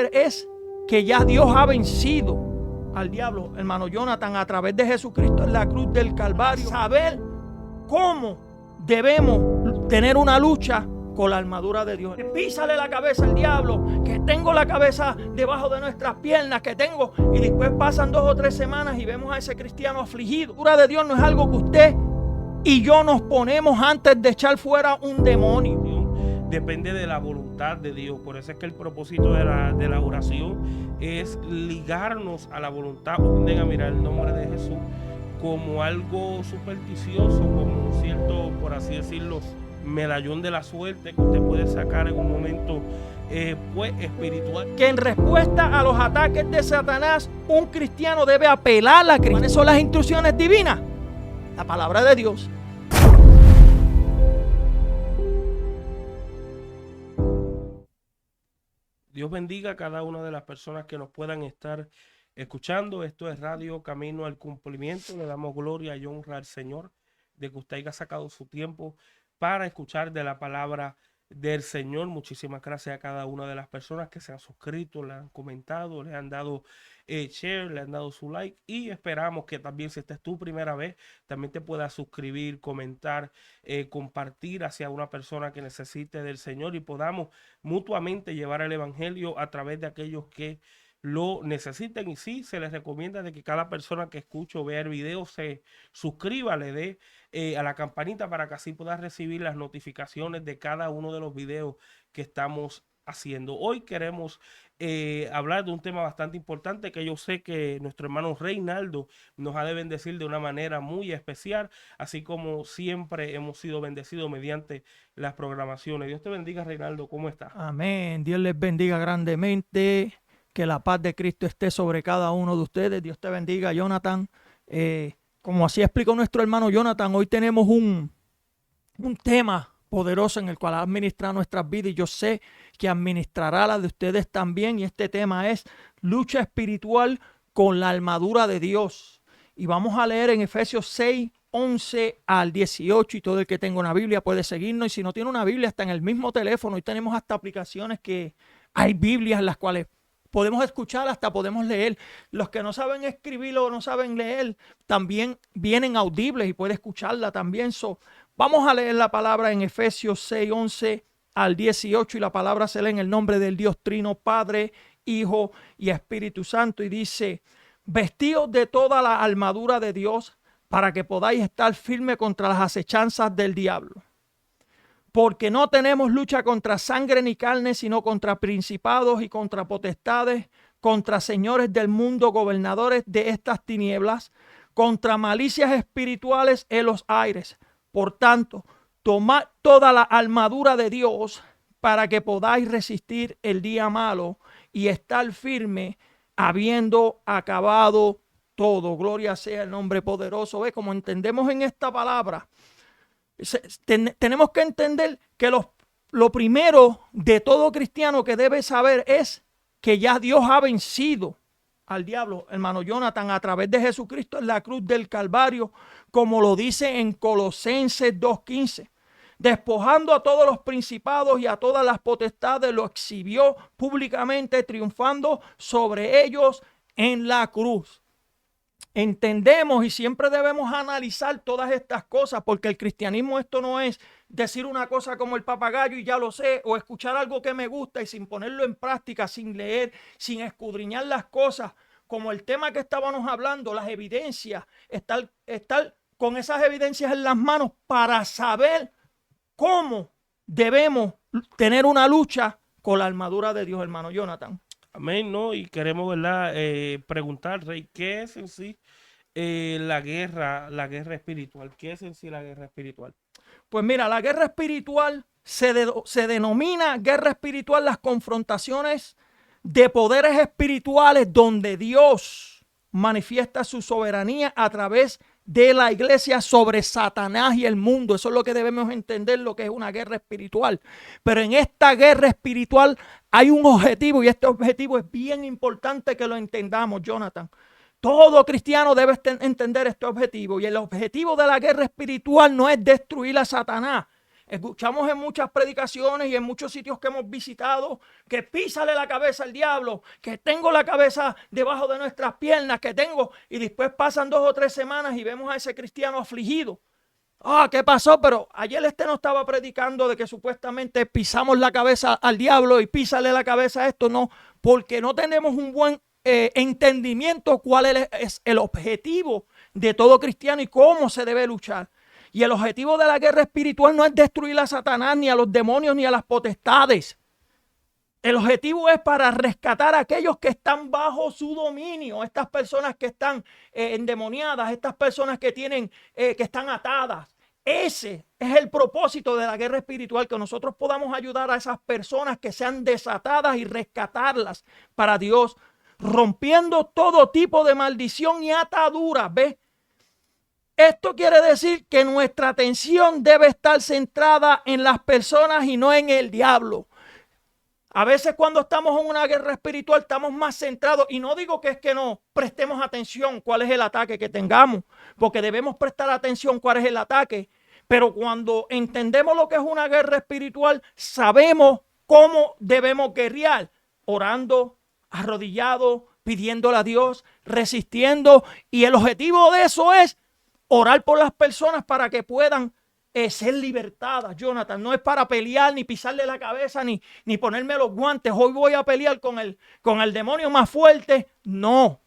saber es que ya Dios ha vencido al diablo, hermano Jonathan, a través de Jesucristo en la cruz del Calvario. Saber cómo debemos tener una lucha con la armadura de Dios. Písale la cabeza al diablo, que tengo la cabeza debajo de nuestras piernas, que tengo, y después pasan 2 o 3 semanas y vemos a ese cristiano afligido. La armadura de Dios no es algo que usted y yo nos ponemos antes de echar fuera un demonio. Depende de la voluntad de Dios. Por eso es que el propósito de la oración es ligarnos a la voluntad. Tienden a mirar el nombre de Jesús como algo supersticioso, como un cierto, por así decirlo, medallón de la suerte que usted puede sacar en un momento pues espiritual. Que en respuesta a los ataques de Satanás, un cristiano debe apelar a Cristo. ¿Cuáles son las instrucciones divinas? La palabra de Dios. Dios bendiga a cada una de las personas que nos puedan estar escuchando. Esto es Radio Camino al Cumplimiento. Le damos gloria y honra al Señor de que usted haya sacado su tiempo para escuchar de la palabra del Señor. Muchísimas gracias a cada una de las personas que se han suscrito, le han comentado, le han dado share, le han dado su like, y esperamos que también, si esta es tu primera vez, también te puedas suscribir, comentar, compartir hacia una persona que necesite del Señor y podamos mutuamente llevar el evangelio a través de aquellos que lo necesiten. Y sí, se les recomienda de que cada persona que escuche o vea el video se suscriba, le dé a la campanita para que así pueda recibir las notificaciones de cada uno de los videos que estamos haciendo. Hoy queremos hablar de un tema bastante importante que yo sé que nuestro hermano Reinaldo nos ha de bendecir de una manera muy especial, así como siempre hemos sido bendecidos mediante las programaciones. Dios te bendiga, Reinaldo, ¿cómo estás? Amén. Dios les bendiga grandemente. Que la paz de Cristo esté sobre cada uno de ustedes. Dios te bendiga, Jonathan. Como así explicó nuestro hermano Jonathan, hoy tenemos un tema poderoso en el cual administra nuestras vidas, y yo sé que administrará la de ustedes también, y este tema es lucha espiritual con la armadura de Dios. Y vamos a leer en Efesios 6, 11 al 18, y todo el que tenga una Biblia puede seguirnos, y si no tiene una Biblia, está en el mismo teléfono. Hoy tenemos hasta aplicaciones que hay Biblias en las cuales podemos escuchar, hasta podemos leer. Los que no saben escribir o no saben leer, también vienen audibles y puede escucharla también. Vamos a leer la palabra en Efesios 6, 11 al 18, y la palabra se lee en el nombre del Dios Trino, Padre, Hijo y Espíritu Santo, y dice: vestidos de toda la armadura de Dios para que podáis estar firmes contra las acechanzas del diablo. Porque no tenemos lucha contra sangre ni carne, sino contra principados y contra potestades, contra señores del mundo, gobernadores de estas tinieblas, contra malicias espirituales en los aires. Por tanto, tomad toda la armadura de Dios para que podáis resistir el día malo y estar firme, habiendo acabado todo. Gloria sea el nombre poderoso. ¿Ve? Como entendemos en esta palabra, tenemos que entender que lo primero de todo cristiano que debe saber es que ya Dios ha vencido al diablo, hermano Jonathan, a través de Jesucristo en la cruz del Calvario, como lo dice en Colosenses 2:15. Despojando a todos los principados y a todas las potestades, lo exhibió públicamente, triunfando sobre ellos en la cruz. Entendemos y siempre debemos analizar todas estas cosas, porque el cristianismo, esto no es decir una cosa como el papagayo y ya lo sé, o escuchar algo que me gusta y sin ponerlo en práctica, sin leer, sin escudriñar las cosas, como el tema que estábamos hablando, las evidencias, estar con esas evidencias en las manos para saber cómo debemos tener una lucha con la armadura de Dios, hermano Jonathan. Amén, ¿no? Y queremos, ¿verdad? Preguntar, Rey, ¿qué es en sí la guerra espiritual? ¿Qué es en sí la guerra espiritual? Pues mira, la guerra espiritual se denomina guerra espiritual las confrontaciones de poderes espirituales donde Dios manifiesta su soberanía a través de la iglesia sobre Satanás y el mundo. Eso es lo que debemos entender, lo que es una guerra espiritual. Pero en esta guerra espiritual hay un objetivo, y este objetivo es bien importante que lo entendamos, Jonathan. Todo cristiano debe entender este objetivo, y el objetivo de la guerra espiritual no es destruir a Satanás. Escuchamos en muchas predicaciones y en muchos sitios que hemos visitado que písale la cabeza al diablo, que tengo la cabeza debajo de nuestras piernas, que tengo, y después pasan 2 o 3 semanas y vemos a ese cristiano afligido. ¿Qué pasó? Pero ayer no estaba predicando de que supuestamente pisamos la cabeza al diablo y písale la cabeza a esto. No, porque no tenemos un buen entendimiento cuál es el objetivo de todo cristiano y cómo se debe luchar. Y el objetivo de la guerra espiritual no es destruir a Satanás, ni a los demonios, ni a las potestades. El objetivo es para rescatar a aquellos que están bajo su dominio, estas personas que están endemoniadas, estas personas que están atadas. Ese es el propósito de la guerra espiritual, que nosotros podamos ayudar a esas personas que sean desatadas y rescatarlas para Dios, rompiendo todo tipo de maldición y atadura. ¿Ves? Esto quiere decir que nuestra atención debe estar centrada en las personas y no en el diablo. A veces cuando estamos en una guerra espiritual estamos más centrados, y no digo que es que no prestemos atención cuál es el ataque que tengamos, porque debemos prestar atención cuál es el ataque, pero cuando entendemos lo que es una guerra espiritual, sabemos cómo debemos guerrear, orando, arrodillados, pidiéndole a Dios, resistiendo, y el objetivo de eso es orar por las personas para que puedan ser libertadas, Jonathan. No es para pelear, ni pisarle la cabeza, ni ponerme los guantes. Hoy voy a pelear con el demonio más fuerte. No,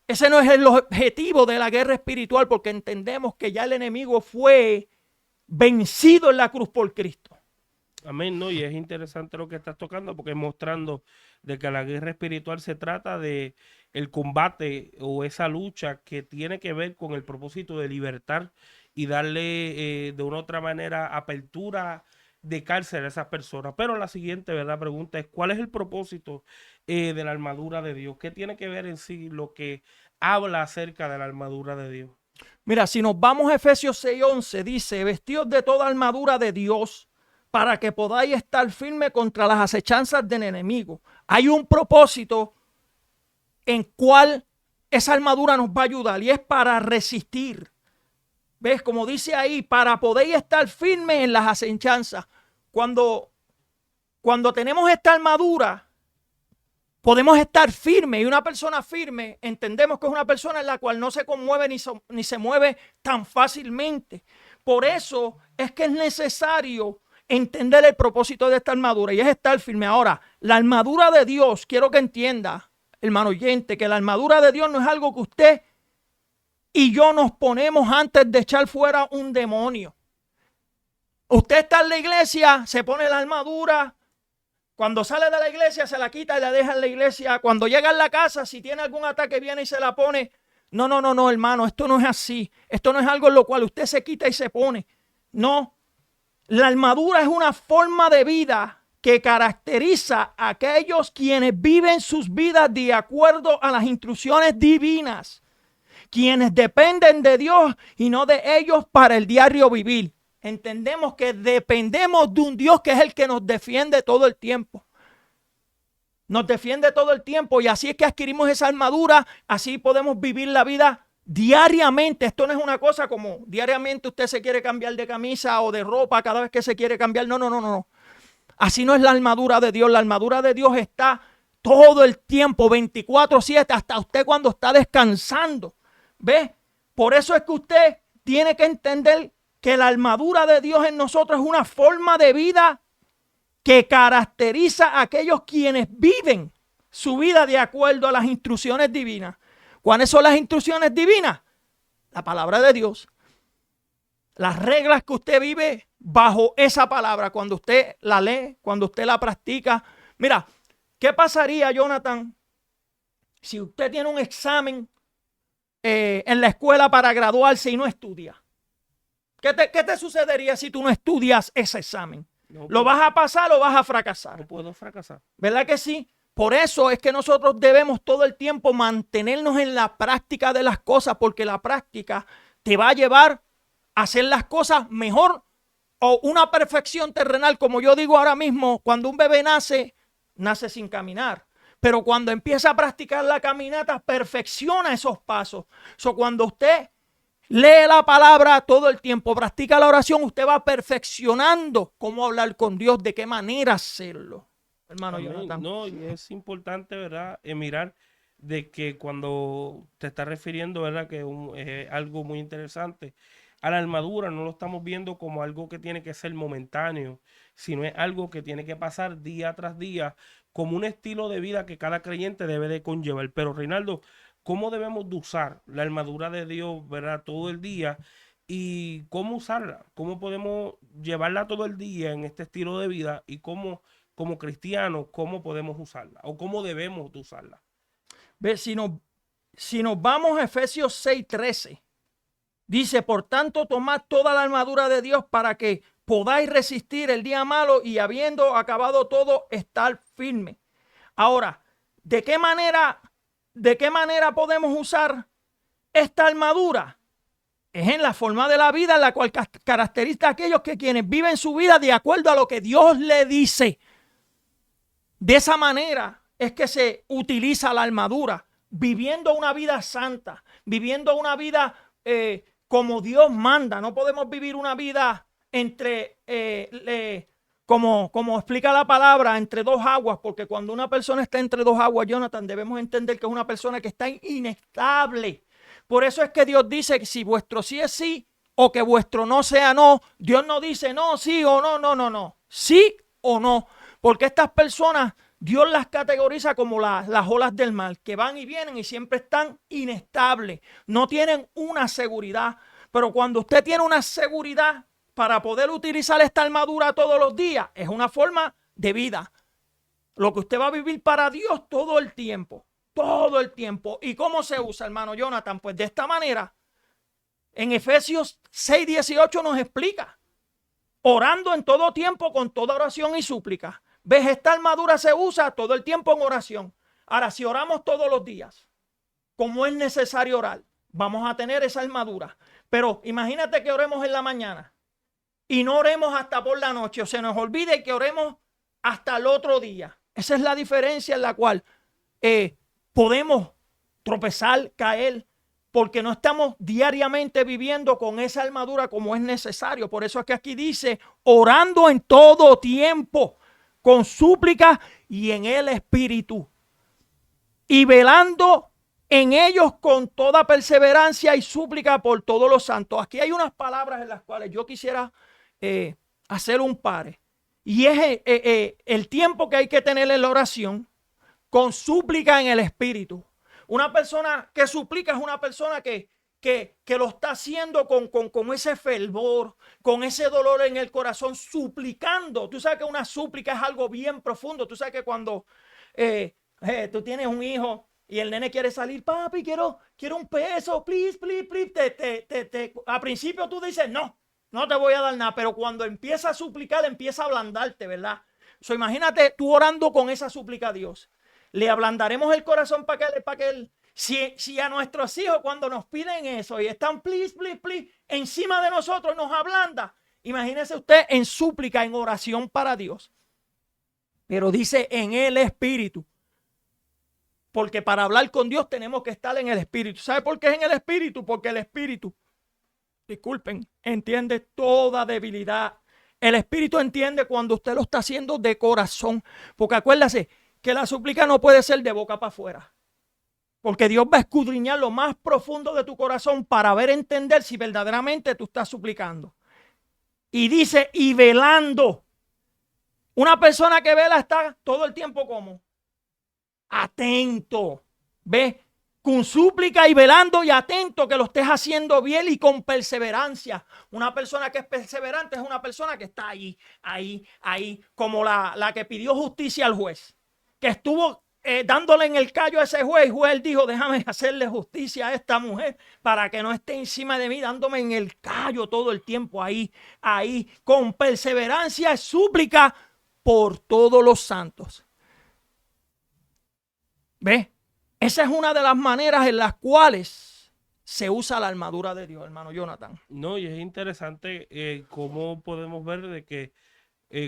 ese no es el objetivo de la guerra espiritual, porque entendemos que ya el enemigo fue vencido en la cruz por Cristo. Amén, ¿no? Y es interesante lo que estás tocando, porque es mostrando de que la guerra espiritual se trata de el combate o esa lucha que tiene que ver con el propósito de libertar y darle de una u otra manera apertura de cárcel a esas personas. Pero la siguiente, ¿verdad?, pregunta es: ¿cuál es el propósito de la armadura de Dios? ¿Qué tiene que ver en sí lo que habla acerca de la armadura de Dios? Mira, si nos vamos a Efesios 6:11, dice: vestidos de toda armadura de Dios, para que podáis estar firmes contra las acechanzas del enemigo. Hay un propósito en cual esa armadura nos va a ayudar, y es para resistir. ¿Ves? Como dice ahí, para poder estar firmes en las acechanzas. Cuando tenemos esta armadura, podemos estar firmes, y una persona firme entendemos que es una persona en la cual no se conmueve ni se mueve tan fácilmente. Por eso es que es necesario entender el propósito de esta armadura, y es estar firme. Ahora, la armadura de Dios, quiero que entienda, hermano oyente, que la armadura de Dios no es algo que usted y yo nos ponemos antes de echar fuera un demonio. Usted está en la iglesia, se pone la armadura, cuando sale de la iglesia se la quita y la deja en la iglesia. Cuando llega a la casa, si tiene algún ataque, viene y se la pone. No, hermano, esto no es así. Esto no es algo en lo cual usted se quita y se pone. No, la armadura es una forma de vida que caracteriza a aquellos quienes viven sus vidas de acuerdo a las instrucciones divinas, quienes dependen de Dios y no de ellos para el diario vivir. Entendemos que dependemos de un Dios que es el que nos defiende todo el tiempo. Nos defiende todo el tiempo, y así es que adquirimos esa armadura, así podemos vivir la vida diariamente. Esto no es una cosa como diariamente usted se quiere cambiar de camisa o de ropa cada vez que se quiere cambiar. No. Así no es la armadura de Dios. La armadura de Dios está todo el tiempo, 24/7, hasta usted cuando está descansando. ¿Ve? Por eso es que usted tiene que entender que la armadura de Dios en nosotros es una forma de vida que caracteriza a aquellos quienes viven su vida de acuerdo a las instrucciones divinas. ¿Cuáles son las instrucciones divinas? La palabra de Dios. Las reglas que usted vive bajo esa palabra, cuando usted la lee, cuando usted la practica. Mira, ¿qué pasaría, Jonathan, si usted tiene un examen en la escuela para graduarse y no estudia? ¿Qué te sucedería si tú no estudias ese examen? No, ¿lo vas a pasar o vas a fracasar? No puedo fracasar. ¿Verdad que sí? Por eso es que nosotros debemos todo el tiempo mantenernos en la práctica de las cosas, porque la práctica te va a llevar a hacer las cosas mejor, o una perfección terrenal. Como yo digo ahora mismo, cuando un bebé nace sin caminar. Pero cuando empieza a practicar la caminata, perfecciona esos pasos. Cuando usted lee la palabra todo el tiempo, practica la oración, usted va perfeccionando cómo hablar con Dios, de qué manera hacerlo. Hermano Amén. Jonathan. No, y es importante, ¿verdad? Mirar de que cuando te estás refiriendo, ¿verdad? Que es algo muy interesante. A la armadura no lo estamos viendo como algo que tiene que ser momentáneo, sino es algo que tiene que pasar día tras día, como un estilo de vida que cada creyente debe de conllevar. Pero, Reinaldo, ¿cómo debemos de usar la armadura de Dios, ¿verdad? Todo el día. ¿Y cómo usarla? ¿Cómo podemos llevarla todo el día en este estilo de vida? ¿Y cómo, como cristianos, cómo podemos usarla o cómo debemos de usarla? Ve, si nos vamos a Efesios 6:13, dice, por tanto, tomad toda la armadura de Dios para que podáis resistir el día malo y habiendo acabado todo, estar firme. Ahora, ¿de qué manera podemos usar esta armadura? Es en la forma de la vida en la cual caracteriza a aquellos que quienes viven su vida de acuerdo a lo que Dios le dice. De esa manera es que se utiliza la armadura, viviendo una vida santa, viviendo una vida como Dios manda. No podemos vivir una vida como explica la palabra, entre dos aguas, porque cuando una persona está entre dos aguas, Jonathan, debemos entender que es una persona que está inestable. Por eso es que Dios dice que si vuestro sí es sí o que vuestro no sea no, Dios no dice no, sí o no, no, no, no, sí o no. Porque estas personas, Dios las categoriza como las olas del mar, que van y vienen y siempre están inestables, no tienen una seguridad. Pero cuando usted tiene una seguridad para poder utilizar esta armadura todos los días, es una forma de vida. Lo que usted va a vivir para Dios todo el tiempo. Todo el tiempo. ¿Y cómo se usa, hermano Jonathan? Pues de esta manera. En Efesios 6:18 nos explica. Orando en todo tiempo con toda oración y súplica. ¿Ves? Esta armadura se usa todo el tiempo en oración. Ahora, si oramos todos los días, como es necesario orar, vamos a tener esa armadura. Pero imagínate que oremos en la mañana y no oremos hasta por la noche, o se nos olvide que oremos hasta el otro día. Esa es la diferencia en la cual podemos tropezar, caer, porque no estamos diariamente viviendo con esa armadura como es necesario. Por eso es que aquí dice, orando en todo tiempo, con súplica y en el Espíritu, y velando en ellos con toda perseverancia y súplica por todos los santos. Aquí hay unas palabras en las cuales yo quisiera hacer un pare. Y es el tiempo que hay que tener en la oración con súplica en el Espíritu. Una persona que suplica es una persona que lo está haciendo con ese fervor, con ese dolor en el corazón, suplicando. Tú sabes que una súplica es algo bien profundo. Tú sabes que cuando tú tienes un hijo y el nene quiere salir, papi, quiero un peso, please, please, please. A principio tú dices, no te voy a dar nada, pero cuando empieza a suplicar, empieza a ablandarte, ¿verdad? So, imagínate tú orando con esa súplica a Dios. Le ablandaremos el corazón para que él, si a nuestros hijos cuando nos piden eso y están please, please, please, encima de nosotros nos ablanda. Imagínese usted en súplica, en oración para Dios. Pero dice en el Espíritu. Porque para hablar con Dios tenemos que estar en el Espíritu. ¿Sabe por qué es en el Espíritu? Porque el Espíritu, disculpen, entiende toda debilidad. El Espíritu entiende cuando usted lo está haciendo de corazón. Porque acuérdase que la súplica no puede ser de boca para afuera. Porque Dios va a escudriñar lo más profundo de tu corazón para ver, entender si verdaderamente tú estás suplicando. Y dice, y velando. Una persona que vela está todo el tiempo como atento. ¿Ves? Con súplica y velando y atento que lo estés haciendo bien y con perseverancia. Una persona que es perseverante es una persona que está ahí, como la que pidió justicia al juez, que estuvo dándole en el callo a ese juez. El juez dijo, déjame hacerle justicia a esta mujer para que no esté encima de mí dándome en el callo todo el tiempo ahí, con perseverancia y súplica por todos los santos. ¿Ves? Esa es una de las maneras en las cuales se usa la armadura de Dios, hermano Jonathan. No, y es interesante cómo podemos ver de que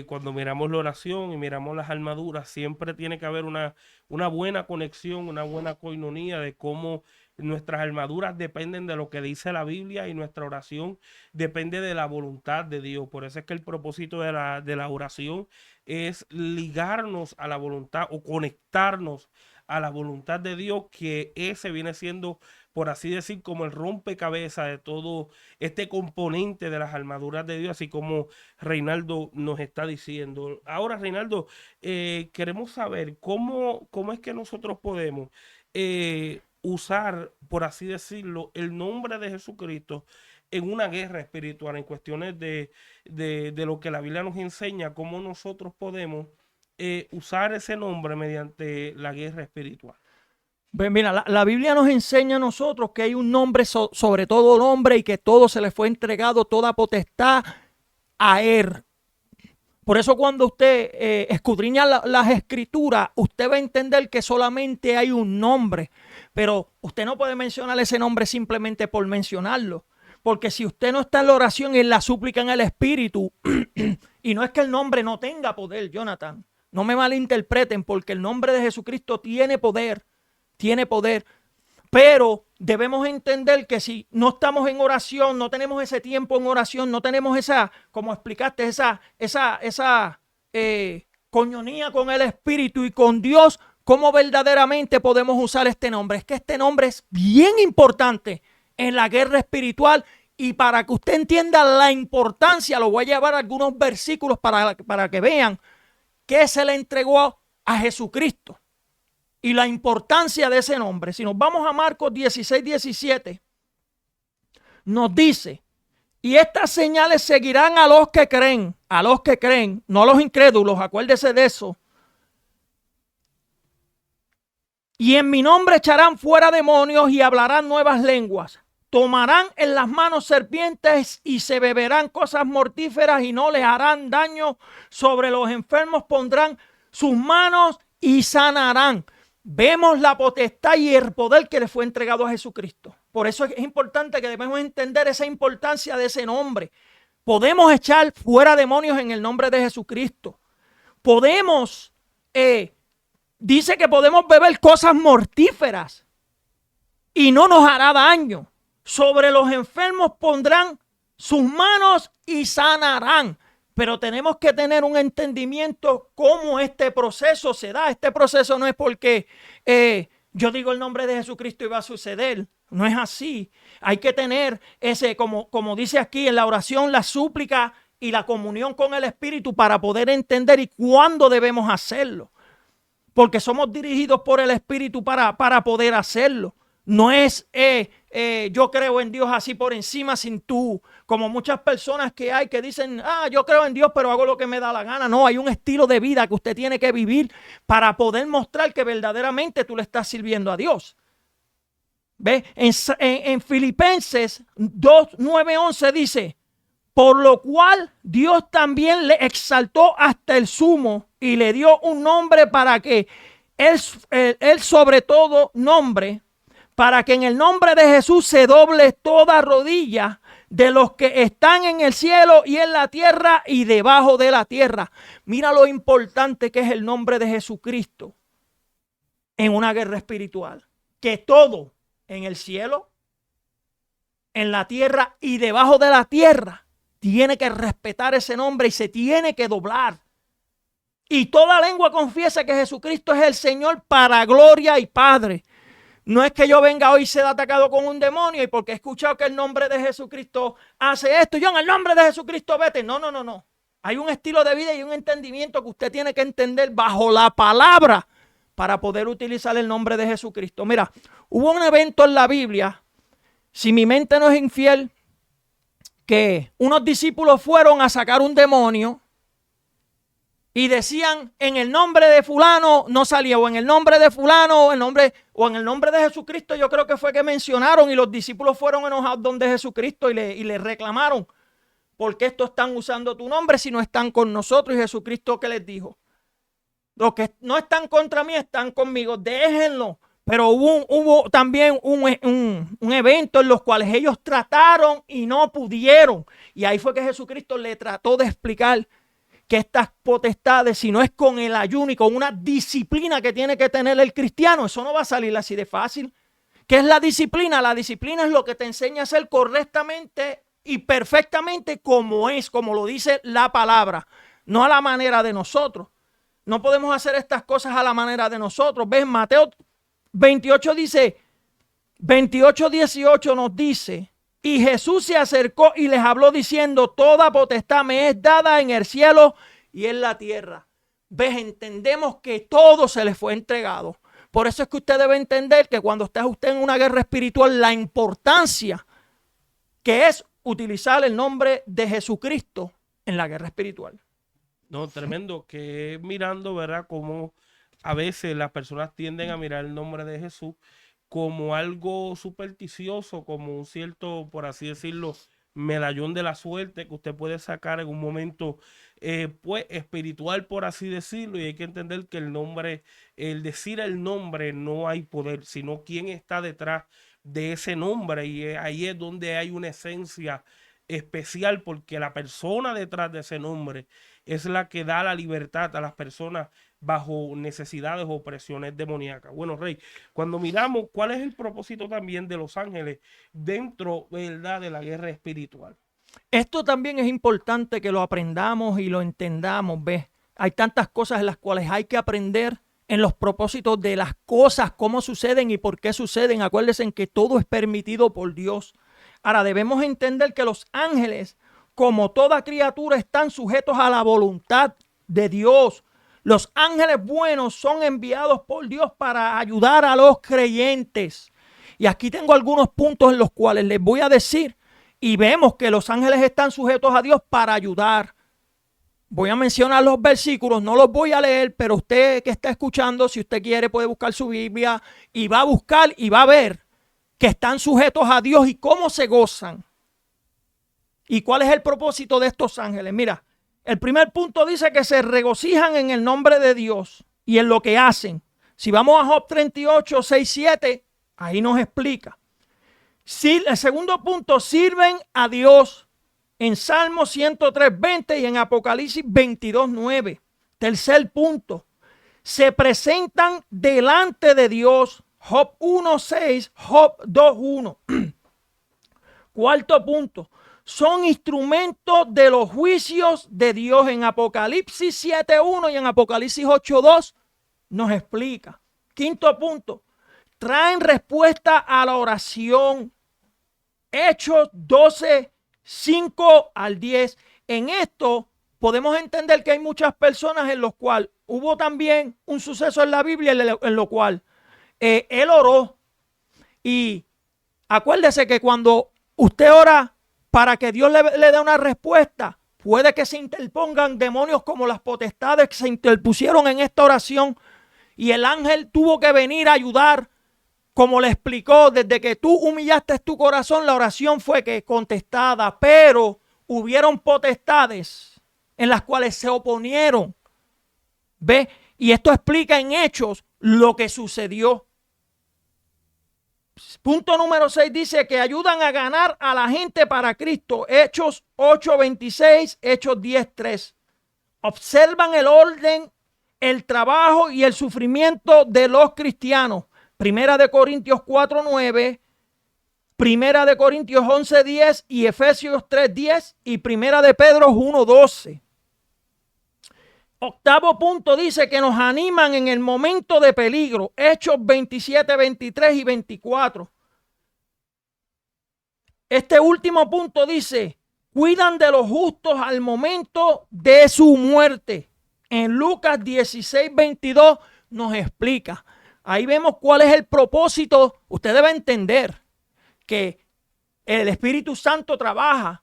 cuando miramos la oración y miramos las armaduras, siempre tiene que haber una buena conexión, una buena coinonía de cómo nuestras armaduras dependen de lo que dice la Biblia y nuestra oración depende de la voluntad de Dios. Por eso es que el propósito de la oración es ligarnos a la voluntad o conectarnos a la voluntad de Dios, que ese viene siendo, por así decir, como el rompecabezas de todo este componente de las armaduras de Dios, así como Reinaldo nos está diciendo. Ahora, Reinaldo, queremos saber cómo es que nosotros podemos usar, por así decirlo, el nombre de Jesucristo en una guerra espiritual, en cuestiones de lo que la Biblia nos enseña, cómo nosotros podemos usar ese nombre mediante la guerra espiritual. Pues mira, la Biblia nos enseña a nosotros que hay un nombre sobre todo nombre y que todo se le fue entregado, toda potestad a Él. Por eso cuando usted escudriña las escrituras, usted va a entender que solamente hay un nombre, pero usted no puede mencionar ese nombre simplemente por mencionarlo. Porque si usted no está en la oración y en la súplica en el Espíritu, y no es que el nombre no tenga poder, Jonathan, no me malinterpreten, porque el nombre de Jesucristo tiene poder, pero debemos entender que si no estamos en oración, no tenemos ese tiempo en oración, no tenemos esa, como explicaste, esa coinonía con el Espíritu y con Dios, ¿cómo verdaderamente podemos usar este nombre? Es que este nombre es bien importante en la guerra espiritual, y para que usted entienda la importancia, lo voy a llevar a algunos versículos para que vean qué se le entregó a Jesucristo y la importancia de ese nombre. Si nos vamos a Marcos 16:17, nos dice: y estas señales seguirán a los que creen, no a los incrédulos, acuérdese de eso. Y en mi nombre echarán fuera demonios y hablarán nuevas lenguas. Tomarán en las manos serpientes y se beberán cosas mortíferas y no les harán daño. Sobre los enfermos pondrán sus manos y sanarán. Vemos la potestad y el poder que le fue entregado a Jesucristo. Por eso es importante que debemos entender esa importancia de ese nombre. Podemos echar fuera demonios en el nombre de Jesucristo. Podemos, dice que podemos beber cosas mortíferas y no nos hará daño. Sobre los enfermos pondrán sus manos y sanarán. Pero tenemos que tener un entendimiento cómo este proceso se da. Este proceso no es porque yo digo el nombre de Jesucristo y va a suceder. No es así. Hay que tener ese, como dice aquí en la oración, la súplica y la comunión con el Espíritu para poder entender y cuándo debemos hacerlo. Porque somos dirigidos por el Espíritu para poder hacerlo. No es yo creo en Dios así por encima sin tú, como muchas personas que hay que dicen, yo creo en Dios pero hago lo que me da la gana. No, hay un estilo de vida que usted tiene que vivir para poder mostrar que verdaderamente tú le estás sirviendo a Dios. ¿Ve? En Filipenses 2, 9, 11 dice: por lo cual Dios también le exaltó hasta el sumo y le dio un nombre para que él sobre todo nombre, para que en el nombre de Jesús se doble toda rodilla de los que están en el cielo y en la tierra y debajo de la tierra. Mira lo importante que es el nombre de Jesucristo en una guerra espiritual. Que todo en el cielo, en la tierra y debajo de la tierra tiene que respetar ese nombre y se tiene que doblar. Y toda lengua confiesa que Jesucristo es el Señor para gloria y Padre. No es que yo venga hoy y sea atacado con un demonio y porque he escuchado que el nombre de Jesucristo hace esto, yo en el nombre de Jesucristo vete. No. Hay un estilo de vida y un entendimiento que usted tiene que entender bajo la palabra para poder utilizar el nombre de Jesucristo. Mira, hubo un evento en la Biblia, si mi mente no es infiel, que unos discípulos fueron a sacar un demonio y decían, en el nombre de fulano no salía, o en el nombre de fulano, o en el nombre de Jesucristo, yo creo que fue que mencionaron, y los discípulos fueron enojados donde Jesucristo y le reclamaron, ¿por qué estos están usando tu nombre si no están con nosotros? Y Jesucristo, ¿qué les dijo? Los que no están contra mí están conmigo, déjenlo. Pero hubo también un evento en los cuales ellos trataron y no pudieron. Y ahí fue que Jesucristo le trató de explicar que estas potestades, si no es con el ayuno y con una disciplina que tiene que tener el cristiano, eso no va a salir así de fácil. ¿Qué es la disciplina? La disciplina es lo que te enseña a hacer correctamente y perfectamente como es, como lo dice la palabra, no a la manera de nosotros. No podemos hacer estas cosas a la manera de nosotros. ¿Ves? Mateo 28 dice, 28:18 nos dice, y Jesús se acercó y les habló diciendo, toda potestad me es dada en el cielo y en la tierra. ¿Ves? Entendemos que todo se le fue entregado. Por eso es que usted debe entender que cuando está usted en una guerra espiritual, la importancia que es utilizar el nombre de Jesucristo en la guerra espiritual. No, tremendo, que mirando, ¿verdad? Como a veces las personas tienden a mirar el nombre de Jesús como algo supersticioso, como un cierto, por así decirlo, medallón de la suerte que usted puede sacar en un momento, pues, espiritual, por así decirlo, y hay que entender que el nombre, el decir el nombre no hay poder, sino quién está detrás de ese nombre, y ahí es donde hay una esencia especial, porque la persona detrás de ese nombre es la que da la libertad a las personas bajo necesidades o presiones demoníacas. Bueno, Rey, cuando miramos cuál es el propósito también de los ángeles dentro, ¿verdad?, de la guerra espiritual. Esto también es importante que lo aprendamos y lo entendamos, ¿ves? Hay tantas cosas en las cuales hay que aprender en los propósitos de las cosas, cómo suceden y por qué suceden. Acuérdense en que todo es permitido por Dios. Ahora debemos entender que los ángeles, como toda criatura, están sujetos a la voluntad de Dios. Los ángeles buenos son enviados por Dios para ayudar a los creyentes. Y aquí tengo algunos puntos en los cuales les voy a decir y vemos que los ángeles están sujetos a Dios para ayudar. Voy a mencionar los versículos, no los voy a leer, pero usted que está escuchando, si usted quiere puede buscar su Biblia y va a buscar y va a ver que están sujetos a Dios y cómo se gozan. ¿Y cuál es el propósito de estos ángeles? Mira, el primer punto dice que se regocijan en el nombre de Dios y en lo que hacen. Si vamos a Job 38, 6, 7, ahí nos explica. El segundo punto, sirven a Dios en Salmo 103, 20 y en Apocalipsis 22, 9. Tercer punto, se presentan delante de Dios. Job 1, 6, Job 2, 1. Cuarto punto, son instrumentos de los juicios de Dios. En Apocalipsis 7, 1 y en Apocalipsis 8, 2 nos explica. Quinto punto, traen respuesta a la oración. Hechos 12, 5 al 10. En esto podemos entender que hay muchas personas en los cuales hubo también un suceso en la Biblia en lo cual él oró. Y acuérdese que cuando usted ora para que Dios le dé una respuesta, puede que se interpongan demonios como las potestades que se interpusieron en esta oración. Y el ángel tuvo que venir a ayudar. Como le explicó, desde que tú humillaste tu corazón, la oración fue que contestada, pero hubieron potestades en las cuales se oponieron. ¿Ve? Y esto explica en Hechos lo que sucedió. Punto número 6 dice que ayudan a ganar a la gente para Cristo. Hechos 8:26, Hechos 10:3. Observan el orden, el trabajo y el sufrimiento de los cristianos. Primera de Corintios 4:9, Primera de Corintios 11:10 y Efesios 3:10 y Primera de Pedro 1:12. Octavo punto dice que nos animan en el momento de peligro. Hechos 27, 23 y 24. Este último punto dice, cuidan de los justos al momento de su muerte. En Lucas 16, 22 nos explica. Ahí vemos cuál es el propósito. Usted debe entender que el Espíritu Santo trabaja,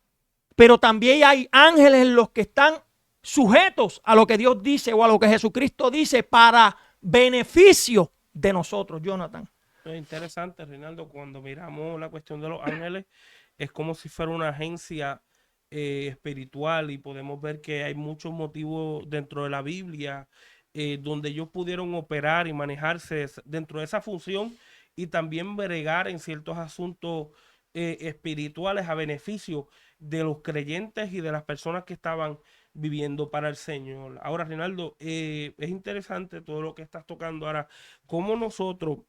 pero también hay ángeles en los que están sujetos a lo que Dios dice o a lo que Jesucristo dice para beneficio de nosotros, Jonathan. Es interesante, Reinaldo, cuando miramos la cuestión de los ángeles, es como si fuera una agencia espiritual, y podemos ver que hay muchos motivos dentro de la Biblia donde ellos pudieron operar y manejarse dentro de esa función y también bregar en ciertos asuntos espirituales a beneficio de los creyentes y de las personas que estaban viviendo para el Señor. Ahora, Reinaldo, es interesante todo lo que estás tocando ahora, cómo nosotros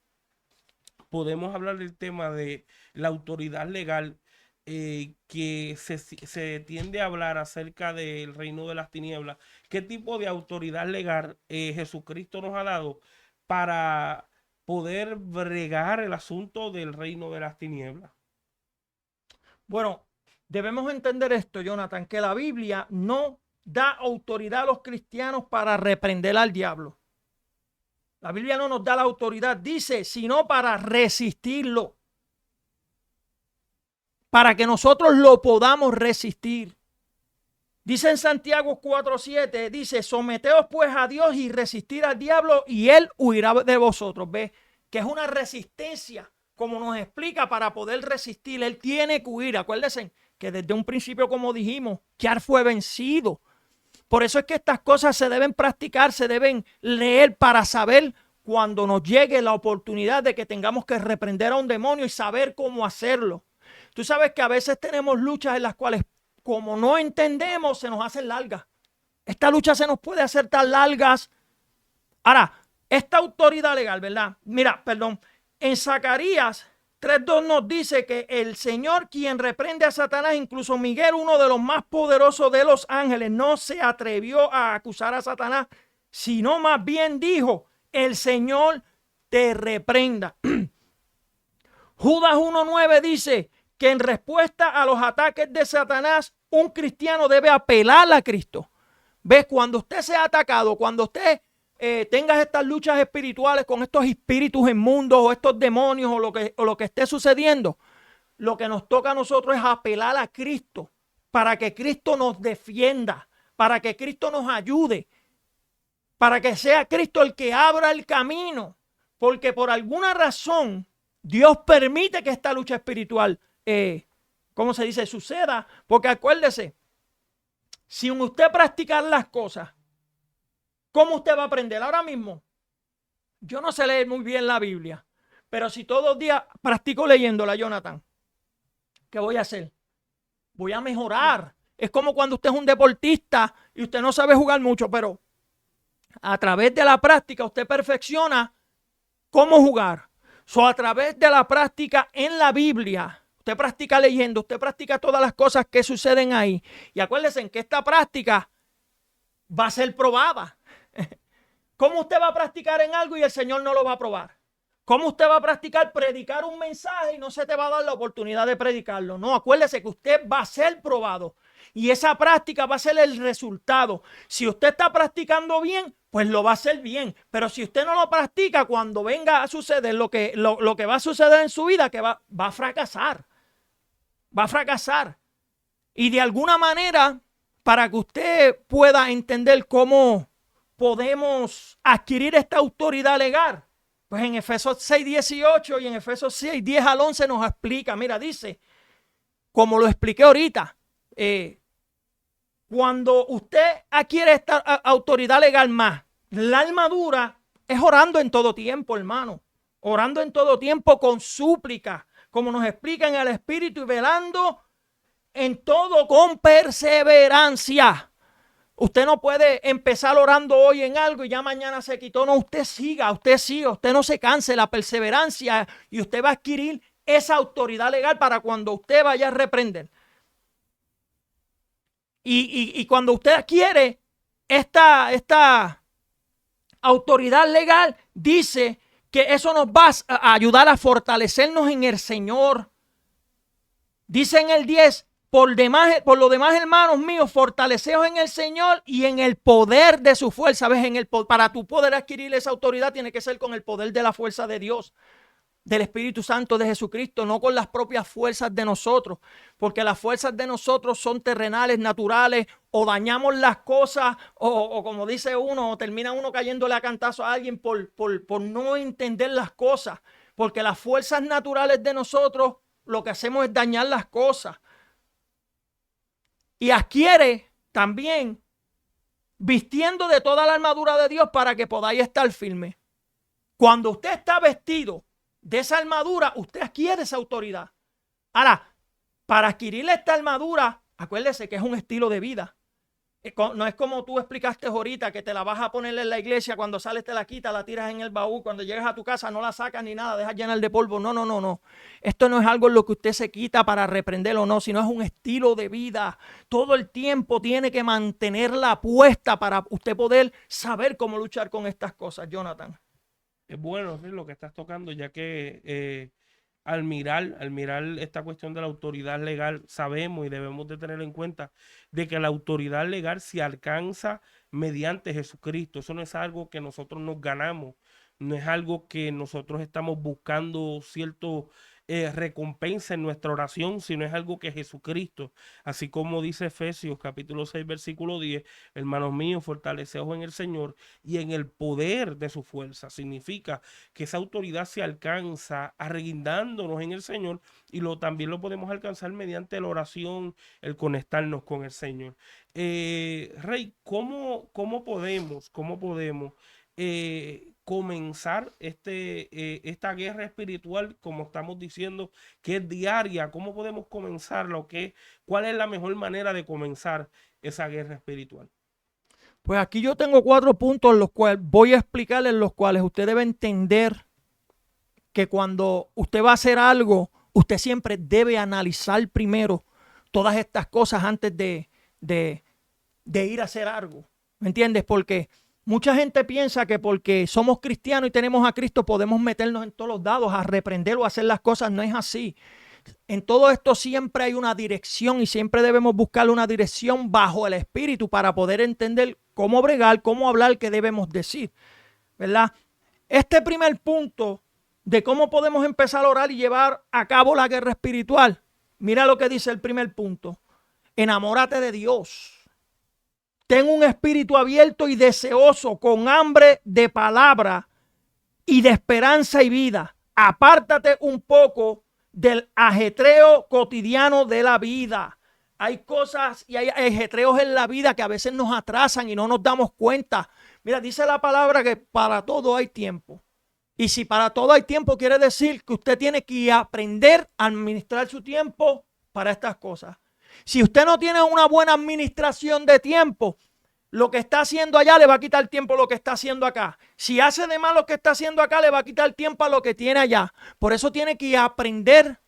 podemos hablar del tema de la autoridad legal, que se tiende a hablar acerca del reino de las tinieblas. ¿Qué tipo de autoridad legal Jesucristo nos ha dado para poder bregar el asunto del reino de las tinieblas? Bueno, debemos entender esto, Jonathan, que la Biblia no da autoridad a los cristianos para reprender al diablo. La Biblia no nos da la autoridad, dice, sino para resistirlo. Para que nosotros lo podamos resistir. Dice en Santiago 4:7, dice, someteos pues a Dios y resistir al diablo y él huirá de vosotros. ¿Ves? Que es una resistencia, como nos explica, para poder resistir. Él tiene que huir. Acuérdense que desde un principio, como dijimos, ya fue vencido. Por eso es que estas cosas se deben practicar, se deben leer para saber cuando nos llegue la oportunidad de que tengamos que reprender a un demonio y saber cómo hacerlo. Tú sabes que a veces tenemos luchas en las cuales, como no entendemos, se nos hacen largas. Esta lucha se nos puede hacer tan largas. Ahora, esta autoridad legal, ¿verdad? Mira, perdón, en Zacarías 3:2 nos dice que el Señor, quien reprende a Satanás, incluso Miguel, uno de los más poderosos de los ángeles, no se atrevió a acusar a Satanás, sino más bien dijo, el Señor te reprenda. Judas 1:9 dice que en respuesta a los ataques de Satanás, un cristiano debe apelar a Cristo. ¿Ves? Cuando usted sea atacado, cuando usted tengas estas luchas espirituales con estos espíritus inmundos o estos demonios o lo que esté sucediendo, lo que nos toca a nosotros es apelar a Cristo para que Cristo nos defienda, para que Cristo nos ayude, para que sea Cristo el que abra el camino, porque por alguna razón Dios permite que esta lucha espiritual, ¿cómo se dice?, suceda, porque acuérdese, sin usted practicar las cosas, ¿cómo usted va a aprender? Ahora mismo, yo no sé leer muy bien la Biblia, pero si todos los días practico leyéndola, Jonathan, ¿qué voy a hacer? Voy a mejorar. Es como cuando usted es un deportista y usted no sabe jugar mucho, pero a través de la práctica usted perfecciona cómo jugar. A través de la práctica en la Biblia, usted practica leyendo, usted practica todas las cosas que suceden ahí. Y acuérdense que esta práctica va a ser probada. ¿Cómo usted va a practicar en algo y el Señor no lo va a probar? ¿Cómo usted va a practicar predicar un mensaje y no se te va a dar la oportunidad de predicarlo? No, acuérdese que usted va a ser probado y esa práctica va a ser el resultado. Si usted está practicando bien, pues lo va a hacer bien. Pero si usted no lo practica, cuando venga a suceder lo que va a suceder en su vida, que va a fracasar. Va a fracasar. Y de alguna manera, para que usted pueda entender cómo podemos adquirir esta autoridad legal, pues en Efesios 6:18 y en Efesios 6:10-11 nos explica, mira, dice, como lo expliqué ahorita, cuando usted adquiere esta autoridad legal más, la armadura es orando en todo tiempo, hermano, orando en todo tiempo con súplica, como nos explica en el Espíritu y velando en todo con perseverancia. Usted no puede empezar orando hoy en algo y ya mañana se quitó. No, usted siga, usted no se canse, la perseverancia, y usted va a adquirir esa autoridad legal para cuando usted vaya a reprender. Y cuando usted adquiere esta autoridad legal, dice que eso nos va a ayudar a fortalecernos en el Señor. Dice en el 10, por lo demás, hermanos míos, fortaleceos en el Señor y en el poder de su fuerza. ¿Ves? Para tu poder adquirir esa autoridad tiene que ser con el poder de la fuerza de Dios, del Espíritu Santo de Jesucristo, no con las propias fuerzas de nosotros, porque las fuerzas de nosotros son terrenales, naturales, o dañamos las cosas, o como dice uno, o termina uno cayéndole a cantazo a alguien por no entender las cosas, porque las fuerzas naturales de nosotros lo que hacemos es dañar las cosas. Y adquiere también vistiendo de toda la armadura de Dios para que podáis estar firmes. Cuando usted está vestido de esa armadura, usted adquiere esa autoridad. Ahora, para adquirir esta armadura, Acuérdese que es un estilo de vida. No es como tú explicaste ahorita, que te la vas a poner en la iglesia, cuando sales te la quitas, la tiras en el baúl, cuando llegas a tu casa no la sacas ni nada, dejas llenar de polvo. No, no, no, no. Esto no es algo en lo que usted se quita para reprenderlo, no, sino es un estilo de vida. Todo el tiempo tiene que mantenerla puesta para usted poder saber cómo luchar con estas cosas, Jonathan. Es bueno, sí, lo que estás tocando, ya que al mirar esta cuestión de la autoridad legal, sabemos y debemos de tener en cuenta de que la autoridad legal se alcanza mediante Jesucristo. Eso no es algo que nosotros nos ganamos, no es algo que nosotros estamos buscando cierto recompensa en nuestra oración, sino es algo que Jesucristo, así como dice Efesios capítulo 6 versículo 10, hermanos míos, fortaleceos en el Señor y en el poder de su fuerza. Significa que esa autoridad se alcanza arreguindándonos en el Señor y también lo podemos alcanzar mediante la oración, el conectarnos con el Señor. Rey, ¿cómo podemos comenzar esta guerra espiritual, como estamos diciendo, que es diaria? ¿Cómo podemos comenzarla? ¿Cuál es la mejor manera de comenzar esa guerra espiritual? Pues aquí yo tengo 4 puntos los cuales voy a explicarles, los cuales usted debe entender que cuando usted va a hacer algo, usted siempre debe analizar primero todas estas cosas antes de ir a hacer algo. ¿Me entiendes? Porque mucha gente piensa que porque somos cristianos y tenemos a Cristo podemos meternos en todos los dados a reprender o a hacer las cosas. No es así. En todo esto siempre hay una dirección y siempre debemos buscar una dirección bajo el Espíritu para poder entender cómo bregar, cómo hablar, qué debemos decir, ¿verdad? Este primer punto de cómo podemos empezar a orar y llevar a cabo la guerra espiritual, mira lo que dice el primer punto: enamórate de Dios. Ten un espíritu abierto y deseoso, con hambre de palabra y de esperanza y vida. Apártate un poco del ajetreo cotidiano de la vida. Hay cosas y hay ajetreos en la vida que a veces nos atrasan y no nos damos cuenta. Mira, dice la palabra que para todo hay tiempo. Y si para todo hay tiempo, quiere decir que usted tiene que aprender a administrar su tiempo para estas cosas. Si usted no tiene una buena administración de tiempo, lo que está haciendo allá le va a quitar tiempo a lo que está haciendo acá. Si hace de más lo que está haciendo acá, le va a quitar tiempo a lo que tiene allá. Por eso tiene que aprender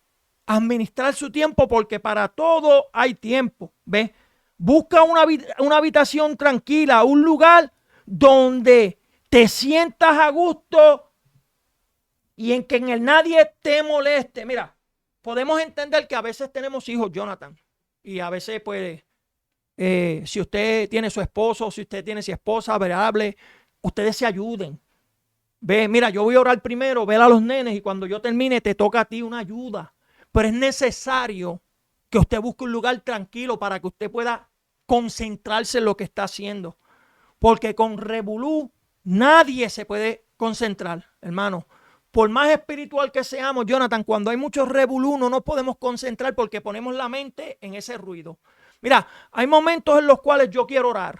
a administrar su tiempo, porque para todo hay tiempo. ¿Ve? Busca una habitación tranquila, un lugar donde te sientas a gusto y en que nadie te moleste. Mira, podemos entender que a veces tenemos hijos, Jonathan, y a veces pues si usted tiene su esposo, si usted tiene su esposa, variable, ustedes se ayuden. Ve, mira, yo voy a orar primero, ver a los nenes y cuando yo termine te toca a ti una ayuda. Pero es necesario que usted busque un lugar tranquilo para que usted pueda concentrarse en lo que está haciendo. Porque con revolú nadie se puede concentrar, hermano. Por más espiritual que seamos, Jonathan, cuando hay mucho revolú no nos podemos concentrar porque ponemos la mente en ese ruido. Mira, hay momentos en los cuales yo quiero orar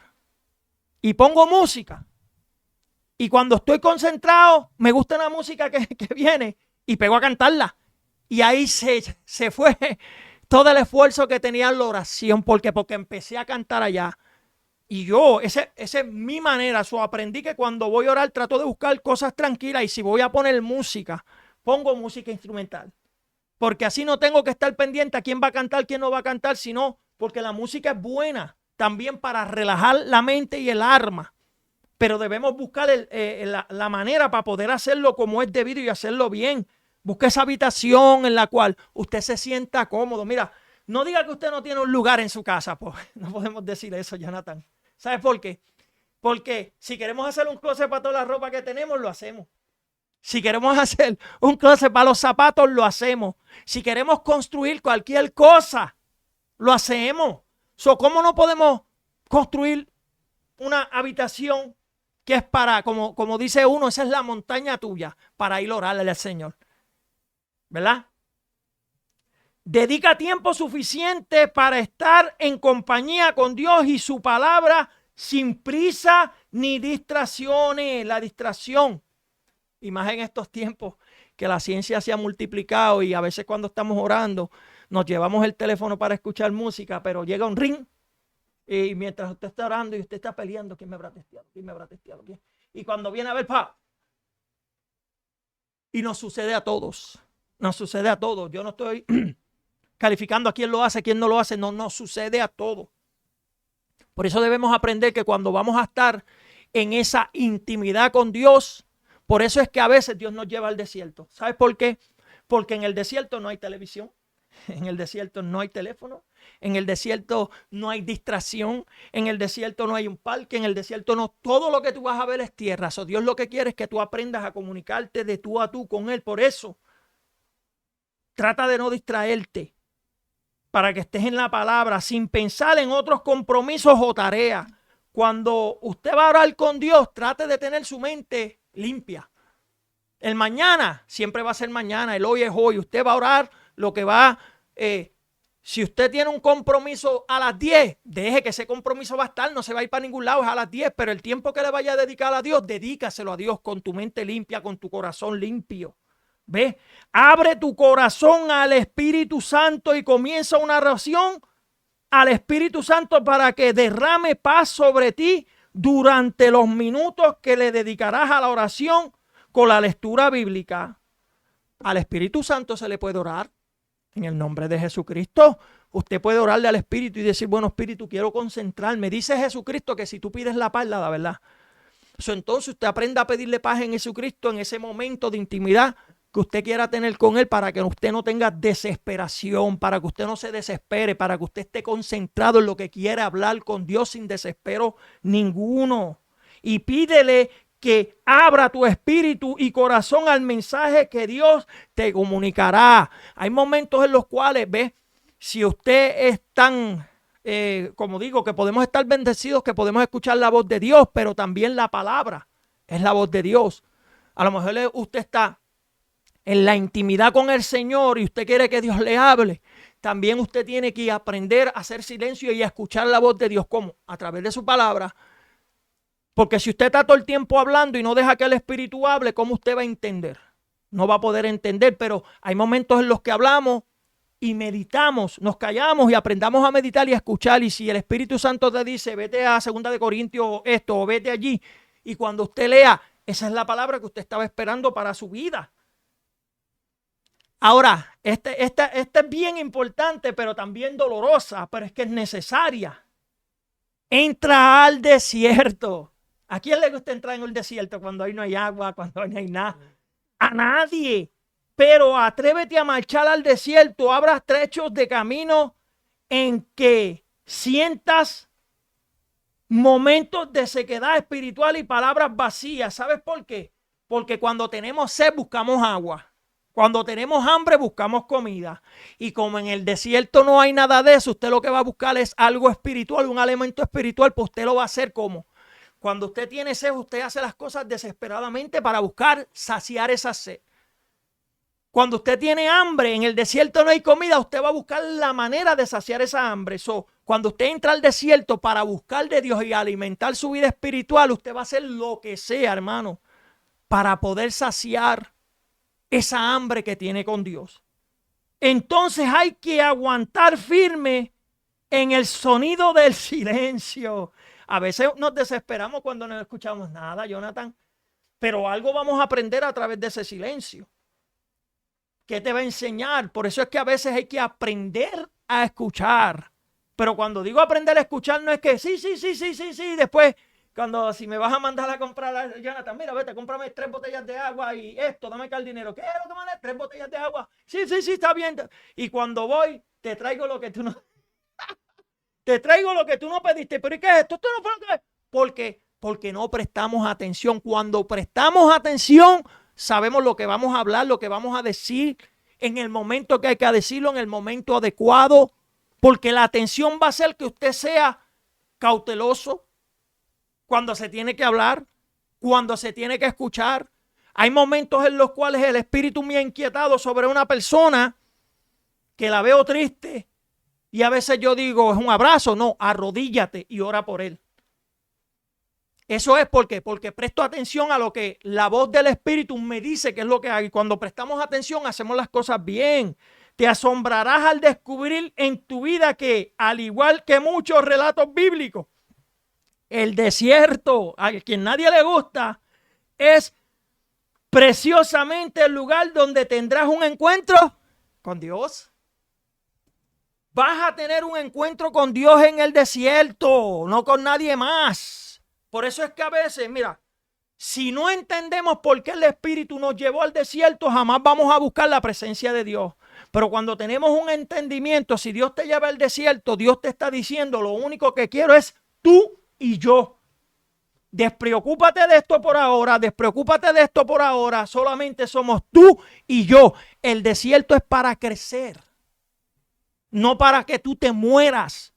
y pongo música. Y cuando estoy concentrado, me gusta la música que viene y pego a cantarla. Y ahí se fue todo el esfuerzo que tenía en la oración. Porque empecé a cantar allá. Y yo, esa es mi manera. Aprendí que cuando voy a orar trato de buscar cosas tranquilas. Y si voy a poner música, pongo música instrumental. Porque así no tengo que estar pendiente a quién va a cantar, quién no va a cantar, sino porque la música es buena también para relajar la mente y el alma. Pero debemos buscar la manera para poder hacerlo como es debido y hacerlo bien. Busque esa habitación en la cual usted se sienta cómodo. Mira, no diga que usted no tiene un lugar en su casa. Pues no podemos decir eso, Jonathan. ¿Sabes por qué? Porque si queremos hacer un closet para toda la ropa que tenemos, lo hacemos. Si queremos hacer un closet para los zapatos, lo hacemos. Si queremos construir cualquier cosa, lo hacemos. ¿Cómo no podemos construir una habitación que es para, como dice uno, esa es la montaña tuya, para ir a orarle al Señor? ¿Verdad? Dedica tiempo suficiente para estar en compañía con Dios y su palabra sin prisa ni distracciones. La distracción, y más en estos tiempos que la ciencia se ha multiplicado y a veces cuando estamos orando nos llevamos el teléfono para escuchar música, pero llega un ring y mientras usted está orando y usted está peleando, ¿quién me habrá testeado? ¿Quién me habrá testeado? ¿Quién? Y cuando viene a ver, ¡pa! Y nos sucede a todos. Nos sucede a todos. Yo no estoy calificando a quién lo hace, quién no lo hace. No, nos sucede a todos. Por eso debemos aprender que cuando vamos a estar en esa intimidad con Dios, por eso es que a veces Dios nos lleva al desierto. ¿Sabes por qué? Porque en el desierto no hay televisión, en el desierto no hay teléfono, en el desierto no hay distracción, en el desierto no hay un parque, en el desierto no, todo lo que tú vas a ver es tierra. So, Dios lo que quiere es que tú aprendas a comunicarte de tú a tú con Él. Por eso, trata de no distraerte para que estés en la palabra sin pensar en otros compromisos o tareas. Cuando usted va a orar con Dios, trate de tener su mente limpia. El mañana siempre va a ser mañana, el hoy es hoy. Usted va a orar lo que va, si usted tiene un compromiso a las 10, deje que ese compromiso va a estar, no se va a ir para ningún lado, es a las 10, pero el tiempo que le vaya a dedicar a Dios, dedícaselo a Dios con tu mente limpia, con tu corazón limpio. ¿Ves? Abre tu corazón al Espíritu Santo y comienza una oración al Espíritu Santo para que derrame paz sobre ti durante los minutos que le dedicarás a la oración con la lectura bíblica. Al Espíritu Santo se le puede orar en el nombre de Jesucristo. Usted puede orarle al Espíritu y decir, bueno, Espíritu, quiero concentrarme. Dice Jesucristo que si tú pides la paz, la da, ¿verdad? Entonces usted aprenda a pedirle paz en Jesucristo en ese momento de intimidad que usted quiera tener con Él, para que usted no tenga desesperación, para que usted no se desespere, para que usted esté concentrado en lo que quiere hablar con Dios sin desespero ninguno. Y pídele que abra tu espíritu y corazón al mensaje que Dios te comunicará. Hay momentos en los cuales, ¿ves? Si usted es tan, como digo, que podemos estar bendecidos, que podemos escuchar la voz de Dios, pero también la palabra es la voz de Dios. A lo mejor usted está en la intimidad con el Señor y usted quiere que Dios le hable. También usted tiene que aprender a hacer silencio y a escuchar la voz de Dios. ¿Cómo? A través de su palabra. Porque si usted está todo el tiempo hablando y no deja que el Espíritu hable, ¿cómo usted va a entender? No va a poder entender, pero hay momentos en los que hablamos y meditamos, nos callamos y aprendamos a meditar y a escuchar. Y si el Espíritu Santo te dice, vete a 2 de Corintios esto o vete allí, y cuando usted lea, esa es la palabra que usted estaba esperando para su vida. Ahora, esta es bien importante, pero también dolorosa, pero es que es necesaria. Entra al desierto. ¿A quién le gusta entrar en el desierto cuando ahí no hay agua, cuando ahí no hay nada? A nadie. Pero atrévete a marchar al desierto. Abra trechos de camino en que sientas momentos de sequedad espiritual y palabras vacías. ¿Sabes por qué? Porque cuando tenemos sed buscamos agua. Cuando tenemos hambre buscamos comida. Y como en el desierto no hay nada de eso, usted lo que va a buscar es algo espiritual, un alimento espiritual, pues usted lo va a hacer como. Cuando usted tiene sed, usted hace las cosas desesperadamente para buscar saciar esa sed. Cuando usted tiene hambre, en el desierto no hay comida, usted va a buscar la manera de saciar esa hambre. Cuando usted entra al desierto para buscar de Dios y alimentar su vida espiritual, usted va a hacer lo que sea, hermano, para poder saciar esa hambre que tiene con Dios. Entonces hay que aguantar firme en el sonido del silencio. A veces nos desesperamos cuando no escuchamos nada, Jonathan, pero algo vamos a aprender a través de ese silencio. ¿Qué te va a enseñar? Por eso es que a veces hay que aprender a escuchar. Pero cuando digo aprender a escuchar no es que sí, después cuando si me vas a mandar a comprar, Jonathan, mira, vete, cómprame 3 botellas de agua y esto, dame acá el dinero. ¿Qué es lo que me das? 3 botellas de agua. Sí, está bien. Y cuando voy, te traigo lo que tú no... te traigo lo que tú no pediste. ¿Pero y qué es esto? ¿Esto no fue lo que... Porque no prestamos atención. Cuando prestamos atención, sabemos lo que vamos a hablar, lo que vamos a decir, en el momento que hay que decirlo, en el momento adecuado. Porque la atención va a hacer que usted sea cauteloso cuando se tiene que hablar, cuando se tiene que escuchar. Hay momentos en los cuales el Espíritu me ha inquietado sobre una persona que la veo triste y a veces yo digo, es un abrazo. No, arrodíllate y ora por él. Eso es porque presto atención a lo que la voz del Espíritu me dice que es lo que hay. Cuando prestamos atención, hacemos las cosas bien. Te asombrarás al descubrir en tu vida que, al igual que muchos relatos bíblicos, el desierto, a quien nadie le gusta, es preciosamente el lugar donde tendrás un encuentro con Dios. Vas a tener un encuentro con Dios en el desierto, no con nadie más. Por eso es que a veces, mira, si no entendemos por qué el Espíritu nos llevó al desierto, jamás vamos a buscar la presencia de Dios. Pero cuando tenemos un entendimiento, si Dios te lleva al desierto, Dios te está diciendo, lo único que quiero es tú y yo. Despreocúpate de esto por ahora, despreocúpate de esto por ahora, solamente somos tú y yo. El desierto es para crecer, no para que tú te mueras.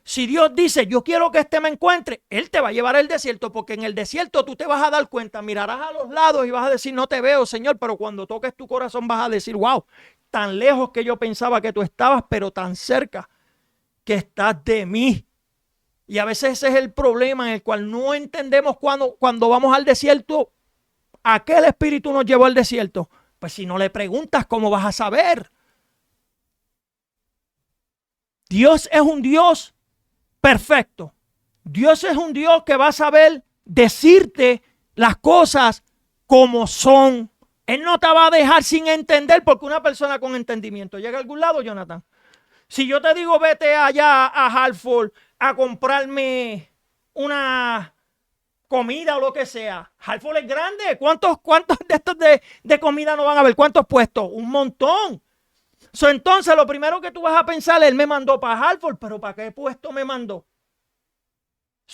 Si Dios dice, yo quiero que me encuentre, Él te va a llevar al desierto, porque en el desierto tú te vas a dar cuenta, mirarás a los lados y vas a decir, no te veo, Señor, pero cuando toques tu corazón vas a decir, wow, tan lejos que yo pensaba que tú estabas, pero tan cerca que estás de mí. Y a veces ese es el problema en el cual no entendemos cuando vamos al desierto, ¿a qué el Espíritu nos llevó al desierto? Pues si no le preguntas, ¿cómo vas a saber? Dios es un Dios perfecto. Dios es un Dios que va a saber decirte las cosas como son. Él no te va a dejar sin entender, porque una persona con entendimiento llega a algún lado, Jonathan. Si yo te digo vete allá a Hartford a comprarme una comida o lo que sea, Hartford es grande. ¿Cuántos de estos de comida no van a haber? ¿Cuántos puestos? Un montón. Entonces lo primero que tú vas a pensar, él me mandó para Hartford, pero ¿para qué puesto me mandó?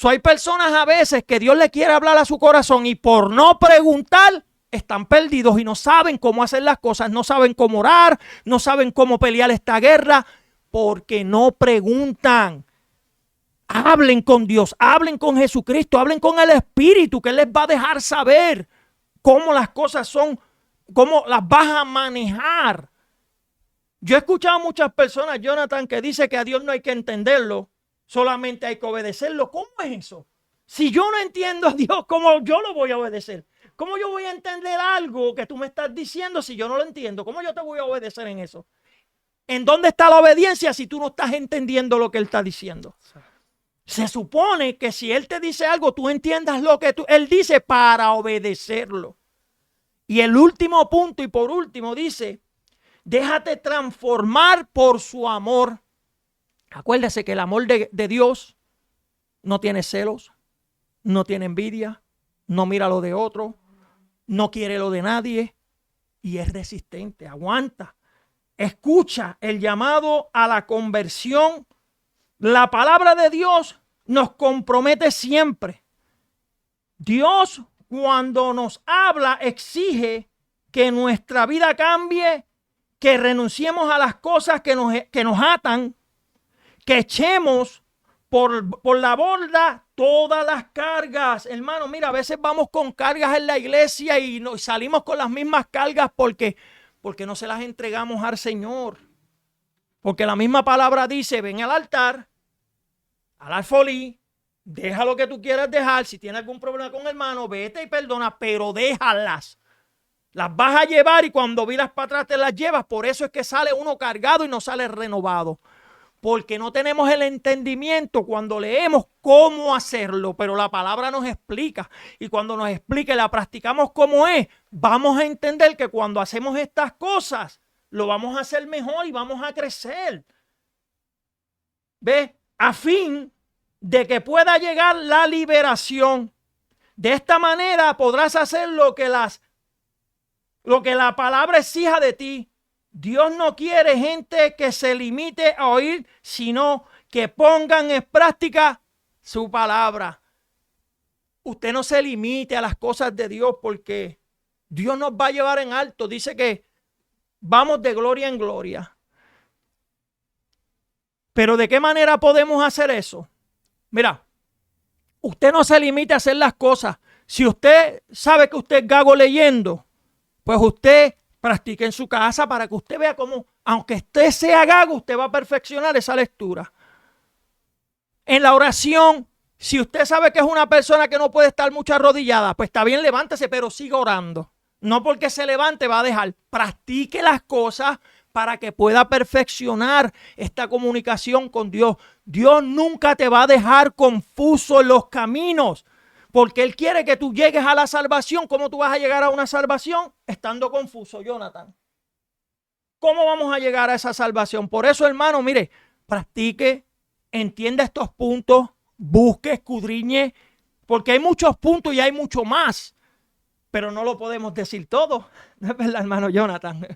Hay personas a veces que Dios le quiere hablar a su corazón y por no preguntar están perdidos y no saben cómo hacer las cosas, no saben cómo orar, no saben cómo pelear esta guerra, porque no preguntan. Hablen con Dios, hablen con Jesucristo, hablen con el Espíritu, que Él les va a dejar saber cómo las cosas son, cómo las vas a manejar. Yo he escuchado a muchas personas, Jonathan, que dicen que a Dios no hay que entenderlo, solamente hay que obedecerlo. ¿Cómo es eso? Si yo no entiendo a Dios, ¿cómo yo lo voy a obedecer? ¿Cómo yo voy a entender algo que tú me estás diciendo si yo no lo entiendo? ¿Cómo yo te voy a obedecer en eso? ¿En dónde está la obediencia si tú no estás entendiendo lo que Él está diciendo? Se supone que si Él te dice algo, tú entiendas lo que Él dice para obedecerlo. Y el último punto y por último dice, déjate transformar por su amor. Acuérdese que el amor de Dios no tiene celos, no tiene envidia, no mira lo de otro, no quiere lo de nadie y es resistente, aguanta. Escucha el llamado a la conversión. La palabra de Dios nos compromete siempre. Dios, cuando nos habla, exige que nuestra vida cambie, que renunciemos a las cosas que nos atan, que echemos por la borda todas las cargas. Hermano, mira, a veces vamos con cargas en la iglesia y salimos con las mismas cargas porque no se las entregamos al Señor. Porque la misma palabra dice, ven al altar, al alfolí, deja lo que tú quieras dejar. Si tienes algún problema con el hermano, vete y perdona, pero déjalas. Las vas a llevar y cuando viras para atrás te las llevas. Por eso es que sale uno cargado y no sale renovado. Porque no tenemos el entendimiento cuando leemos cómo hacerlo, pero la palabra nos explica. Y cuando nos explica y la practicamos como es, vamos a entender que cuando hacemos estas cosas, lo vamos a hacer mejor y vamos a crecer. ¿Ves? A fin de que pueda llegar la liberación. De esta manera podrás hacer lo que la palabra exija de ti. Dios no quiere gente que se limite a oír, sino que pongan en práctica su palabra. Usted no se limite a las cosas de Dios porque Dios nos va a llevar en alto. Dice que vamos de gloria en gloria. Pero ¿de qué manera podemos hacer eso? Mira, usted no se limite a hacer las cosas. Si usted sabe que usted es gago leyendo, pues usted practique en su casa para que usted vea cómo, aunque usted sea gago, usted va a perfeccionar esa lectura. En la oración, Si usted sabe que es una persona que no puede estar mucho arrodillada, pues está bien, levántese, pero siga orando. No porque se levante va a dejar. Practique las cosas para que pueda perfeccionar esta comunicación con Dios. Dios nunca te va a dejar confuso en los caminos, porque Él quiere que tú llegues a la salvación. ¿Cómo tú vas a llegar a una salvación? Estando confuso, Jonathan. ¿Cómo vamos a llegar a esa salvación? Por eso, hermano, mire, practique, entienda estos puntos, busque, escudriñe, porque hay muchos puntos y hay mucho más, pero no lo podemos decir todo. ¿No es verdad, hermano Jonathan?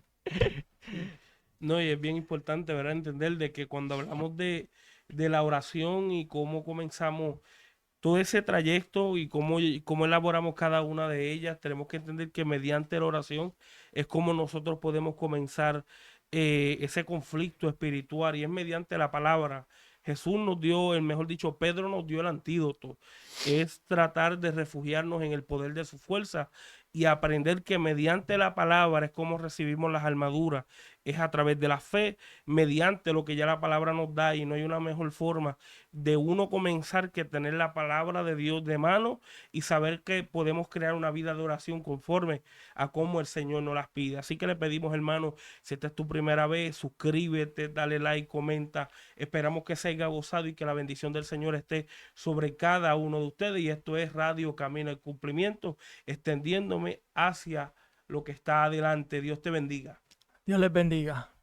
No, y es bien importante, ¿verdad? Entender de que cuando hablamos de la oración y cómo comenzamos todo ese trayecto y cómo elaboramos cada una de ellas, tenemos que entender que mediante la oración es como nosotros podemos comenzar ese conflicto espiritual y es mediante la palabra. Jesús nos dio, el mejor dicho, Pedro nos dio el antídoto. Es tratar de refugiarnos en el poder de su fuerza y aprender que mediante la palabra es como recibimos las armaduras. Es a través de la fe, mediante lo que ya la palabra nos da y no hay una mejor forma de uno comenzar que tener la palabra de Dios de mano y saber que podemos crear una vida de oración conforme a cómo el Señor nos las pide. Así que le pedimos, hermano, si esta es tu primera vez, suscríbete, dale like, comenta. Esperamos que se haya gozado y que la bendición del Señor esté sobre cada uno de ustedes. Y esto es Radio Camino al Cumplimiento, extendiéndome hacia lo que está adelante. Dios te bendiga. Dios les bendiga.